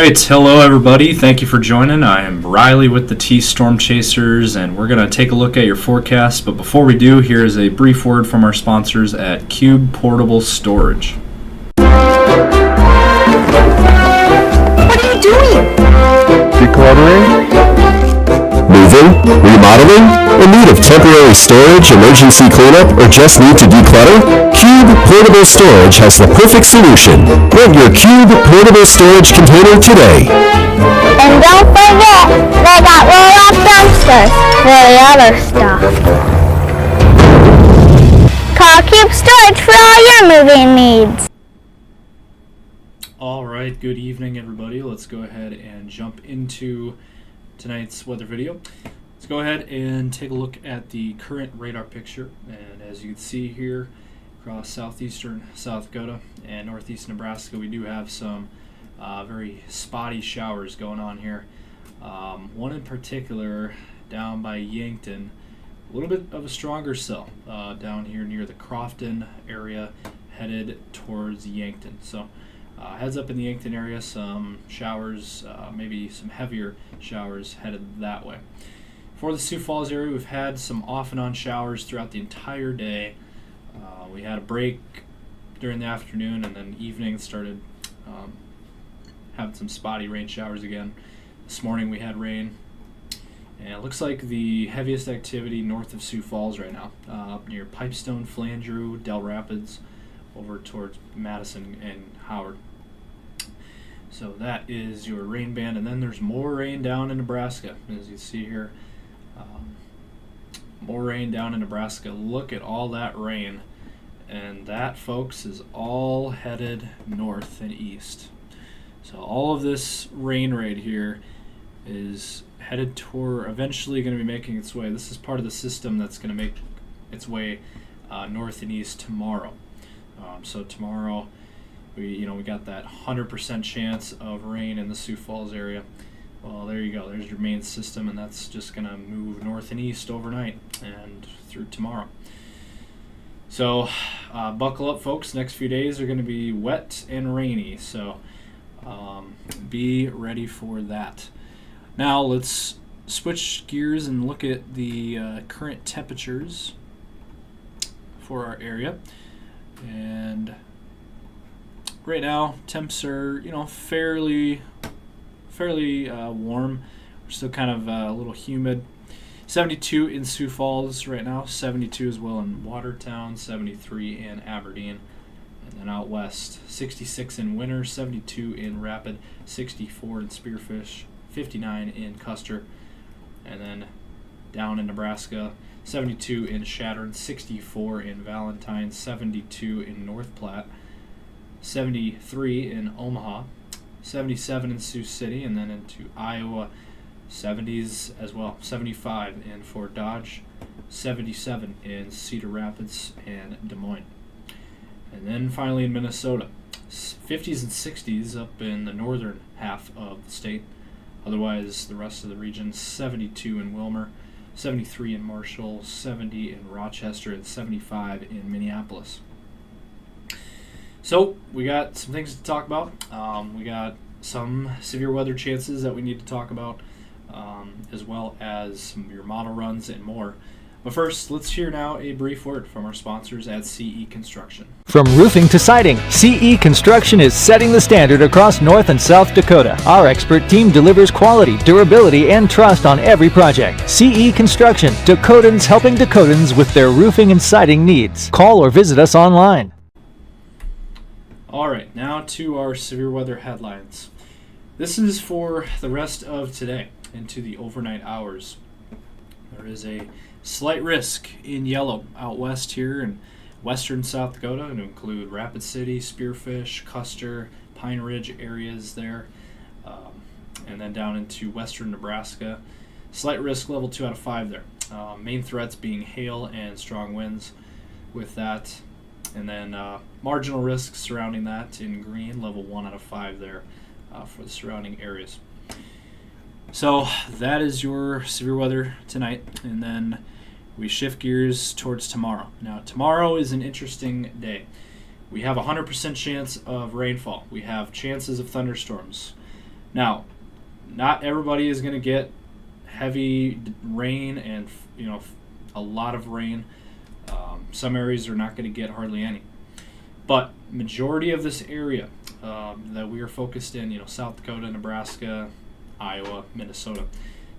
right, hello everybody. Thank you for joining. I am Riley with the T Storm Chasers, and we're going to take a look at your forecast. But before we do, here's a brief word from our sponsors at Cube Portable Storage. What are you doing? Decluttering? Moving? Remodeling? In need of temporary storage, emergency cleanup, or just need to declutter? Cube Portable Storage has the perfect solution. Rent your Cube Portable Storage container today. And don't forget, they got roll-off dumpsters for the other stuff. Call Cube Storage for all your moving needs. All right, good evening everybody. Let's go ahead and jump into tonight's weather video. Let's go ahead and take a look at the current radar picture. And as you can see here, across southeastern South Dakota and northeast Nebraska, we do have some very spotty showers going on here. One in particular down by Yankton, a little bit of a stronger cell down here near the Crofton area, headed towards Yankton. So heads up in the Yankton area, some showers, maybe some heavier showers headed that way. For the Sioux Falls area, we've had some off and on showers throughout the entire day. We had a break during the afternoon, and then evening started having some spotty rain showers again. This morning we had rain, and it looks like the heaviest activity north of Sioux Falls right now, up near Pipestone, Flandreau, Del Rapids, over towards Madison and Howard. So that is your rain band, and then there's more rain down in Nebraska, as you see here. More rain down in Nebraska. Look at all that rain, and that, folks, is all headed north and east. So all of this rain right here is headed toward, eventually going to be making its way. This is part of the system that's going to make its way north and east tomorrow. So tomorrow, we got that 100% chance of rain in the Sioux Falls area. Well, there you go. There's your main system, and that's just going to move north and east overnight and through tomorrow. So buckle up, folks. Next few days are going to be wet and rainy, so be ready for that. Now let's switch gears and look at the current temperatures for our area. And right now, temps are fairly warm. We're still kind of a little humid. 72 in Sioux Falls right now, 72 as well in Watertown, 73 in Aberdeen, and then out west, 66 in Winter, 72 in Rapid, 64 in Spearfish, 59 in Custer, and then down in Nebraska, 72 in Chadron, 64 in Valentine, 72 in North Platte, 73 in Omaha, 77 in Sioux City, and then into Iowa, 70s as well, 75 in Fort Dodge, 77 in Cedar Rapids and Des Moines. And then finally in Minnesota, 50s and 60s up in the northern half of the state. Otherwise, the rest of the region, 72 in Wilmer, 73 in Marshall, 70 in Rochester, and 75 in Minneapolis. So we got some things to talk about. We got some severe weather chances that we need to talk about, as well as some of your model runs and more. But first, let's hear now a brief word from our sponsors at CE Construction. From roofing to siding, CE Construction is setting the standard across North and South Dakota. Our expert team delivers quality, durability, and trust on every project. CE Construction, Dakotans helping Dakotans with their roofing and siding needs. Call or visit us online. All right, now to our severe weather headlines. This is for the rest of today into the overnight hours. There is a slight risk in yellow out west here in western South Dakota, and to include Rapid City, Spearfish, Custer, Pine Ridge areas there, and then down into western Nebraska. Slight risk level 2 out of 5 there. Main threats being hail and strong winds with that. And then marginal risk surrounding that in green, level 1 out of 5 there for the surrounding areas. So that is your severe weather tonight, and then we shift gears towards tomorrow. Now tomorrow is an interesting day. We have a 100% chance of rainfall. We have chances of thunderstorms. Now, not everybody is going to get heavy rain and a lot of rain. Some areas are not going to get hardly any. But majority of this area that we are focused in, South Dakota, Nebraska, Iowa, Minnesota,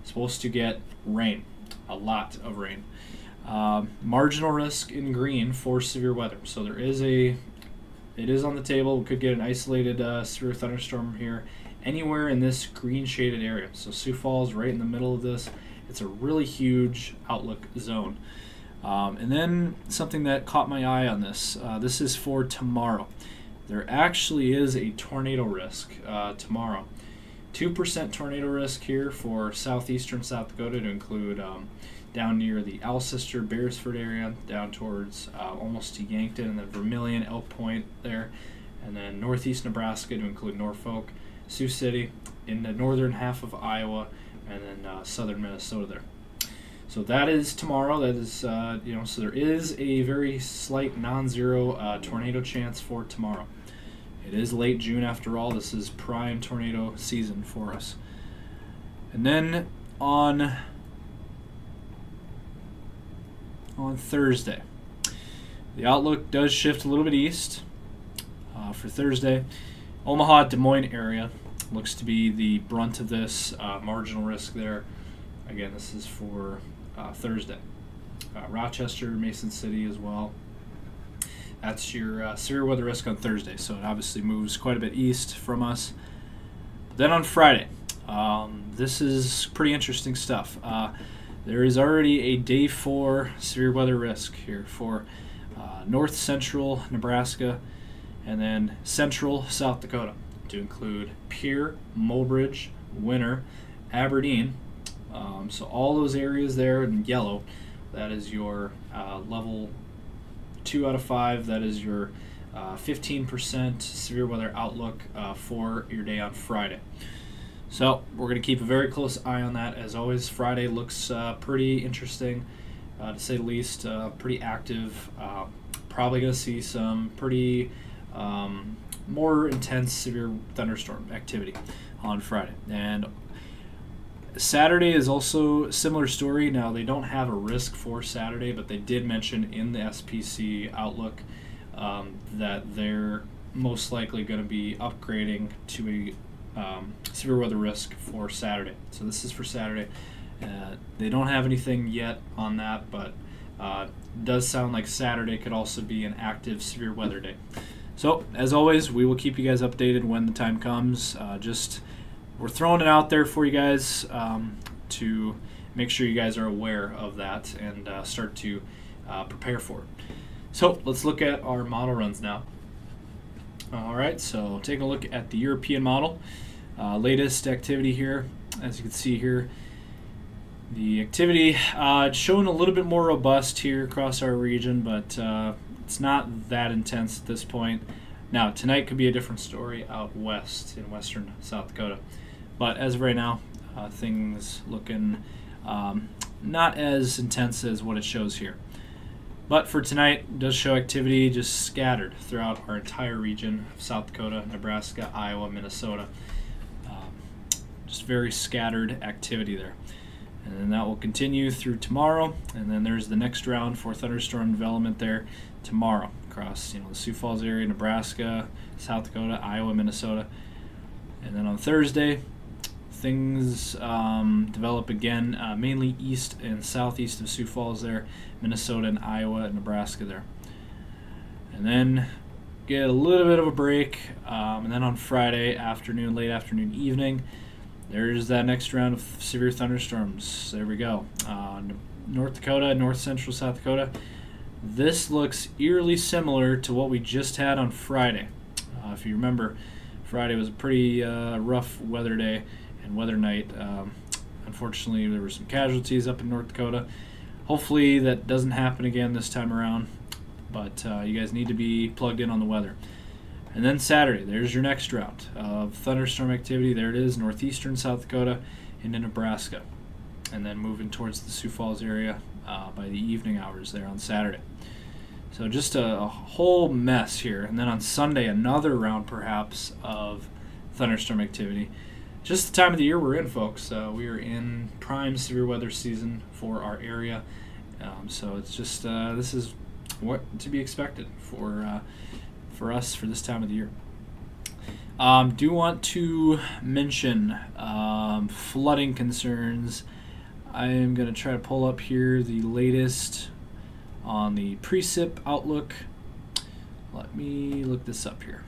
is supposed to get rain, a lot of rain. Marginal risk in green for severe weather. So it is on the table. We could get an isolated severe thunderstorm here anywhere in this green shaded area. So Sioux Falls right in the middle of this. It's a really huge outlook zone. And then something that caught my eye on this. This is for tomorrow. There actually is a tornado risk tomorrow. 2% tornado risk here for southeastern South Dakota, to include down near the Alcester, Beresford area, down towards almost to Yankton, and then Vermilion, Elk Point there, and then northeast Nebraska to include Norfolk, Sioux City, in the northern half of Iowa, and then southern Minnesota there. So that is tomorrow. That is, so there is a very slight non-zero tornado chance for tomorrow. It is late June after all. This is prime tornado season for us. And then on Thursday, the outlook does shift a little bit east. For Thursday, Omaha, Des Moines area looks to be the brunt of this marginal risk there. Again, this is for Thursday. Rochester, Mason City as well. That's your severe weather risk on Thursday, so it obviously moves quite a bit east from us. Then on Friday, this is pretty interesting stuff. There is already a day 4 severe weather risk here for north central Nebraska and then central South Dakota, to include Pierre, Mulbridge, Winter, Aberdeen. So all those areas there in yellow, that is your level 2 out of 5. That is your 15% severe weather outlook for your day on Friday. So we're going to keep a very close eye on that. As always, Friday looks pretty interesting, to say the least. Pretty active. Probably going to see some pretty more intense severe thunderstorm activity on Friday. And Saturday is also a similar story. Now, they don't have a risk for Saturday, but they did mention in the SPC outlook that they're most likely going to be upgrading to a severe weather risk for Saturday. So this is for Saturday. They don't have anything yet on that, but it does sound like Saturday could also be an active severe weather day. So, as always, we will keep you guys updated when the time comes. We're throwing it out there for you guys to make sure you guys are aware of that and start to prepare for it. So, let's look at our model runs now. All right, so taking a look at the European model. Latest activity here, as you can see here. The activity showing a little bit more robust here across our region, but it's not that intense at this point. Now, tonight could be a different story out west in western South Dakota. But as of right now, things looking not as intense as what it shows here. But for tonight, it does show activity just scattered throughout our entire region of South Dakota, Nebraska, Iowa, Minnesota. Just very scattered activity there. And then that will continue through tomorrow. And then there's the next round for thunderstorm development there tomorrow across the Sioux Falls area, Nebraska, South Dakota, Iowa, Minnesota. And then on Thursday, things develop again, mainly east and southeast of Sioux Falls there, Minnesota and Iowa and Nebraska there. And then get a little bit of a break. And then on Friday afternoon, late afternoon, evening, there's that next round of severe thunderstorms. There we go. North Dakota, north central South Dakota. This looks eerily similar to what we just had on Friday. If you remember, Friday was a pretty rough weather day and weather night. Unfortunately, there were some casualties up in North Dakota. Hopefully that doesn't happen again this time around, but you guys need to be plugged in on the weather. And then Saturday, there's your next round of thunderstorm activity. There it is, northeastern South Dakota into Nebraska. And then moving towards the Sioux Falls area by the evening hours there on Saturday. So just a whole mess here. And then on Sunday, another round perhaps of thunderstorm activity. just the time of the year we're in, folks. We are in prime severe weather season for our area. So it's just this is what to be expected for us for this time of the year. Do want to mention flooding concerns. I am going to try to pull up here the latest on the precip outlook. Let me look this up here.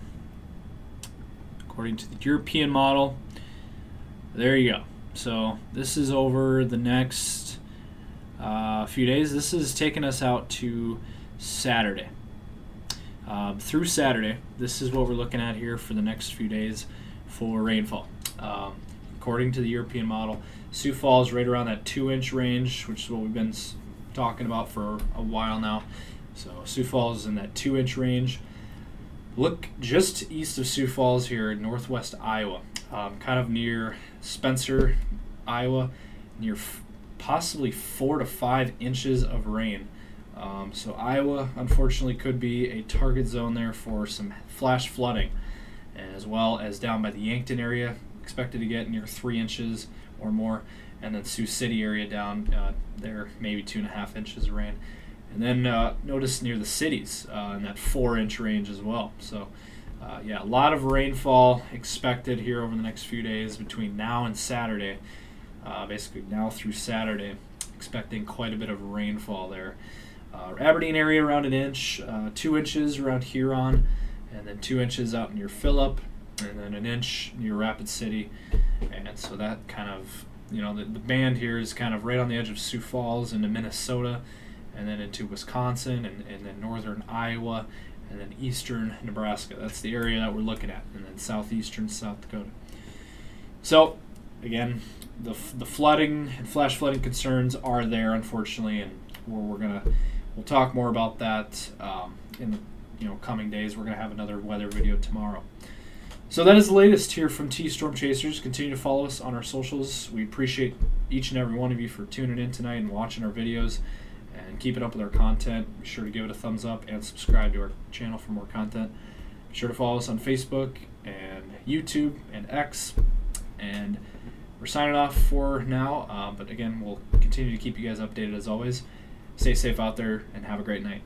According to the European model, there you go. So this is over the next few days. This is taking us out to Saturday. Through Saturday, this is what we're looking at here for the next few days for rainfall. According to the European model, Sioux Falls right around that 2-inch range, which is what we've been talking about for a while now. So Sioux Falls is in that 2-inch range. Look just east of Sioux Falls here in northwest Iowa, kind of near Spencer, Iowa, near possibly 4 to 5 inches of rain. So Iowa, unfortunately, could be a target zone there for some flash flooding, as well as down by the Yankton area, expected to get near 3 inches or more, and then Sioux City area down there, maybe 2.5 inches of rain. And then notice near the cities in that 4-inch range as well. So yeah, a lot of rainfall expected here over the next few days between now and Saturday. Basically now through Saturday, expecting quite a bit of rainfall there. Aberdeen area around 1 inch, 2 inches around Huron, and then 2 inches out near Phillip, and then 1 inch near Rapid City. And so that kind of, the band here is kind of right on the edge of Sioux Falls into Minnesota, and then into Wisconsin, and then northern Iowa, and then eastern Nebraska. That's the area that we're looking at, and then southeastern South Dakota. So again, the flooding and flash flooding concerns are there, unfortunately, and we'll talk more about that in the coming days. We're gonna have another weather video tomorrow. So that is the latest here from T Storm Chasers. Continue to follow us on our socials. We appreciate each and every one of you for tuning in tonight and watching our videos and keeping up with our content. Be sure to give it a thumbs up and subscribe to our channel for more content. Be sure to follow us on Facebook and YouTube and X. And we're signing off for now, but again, we'll continue to keep you guys updated as always. Stay safe out there and have a great night.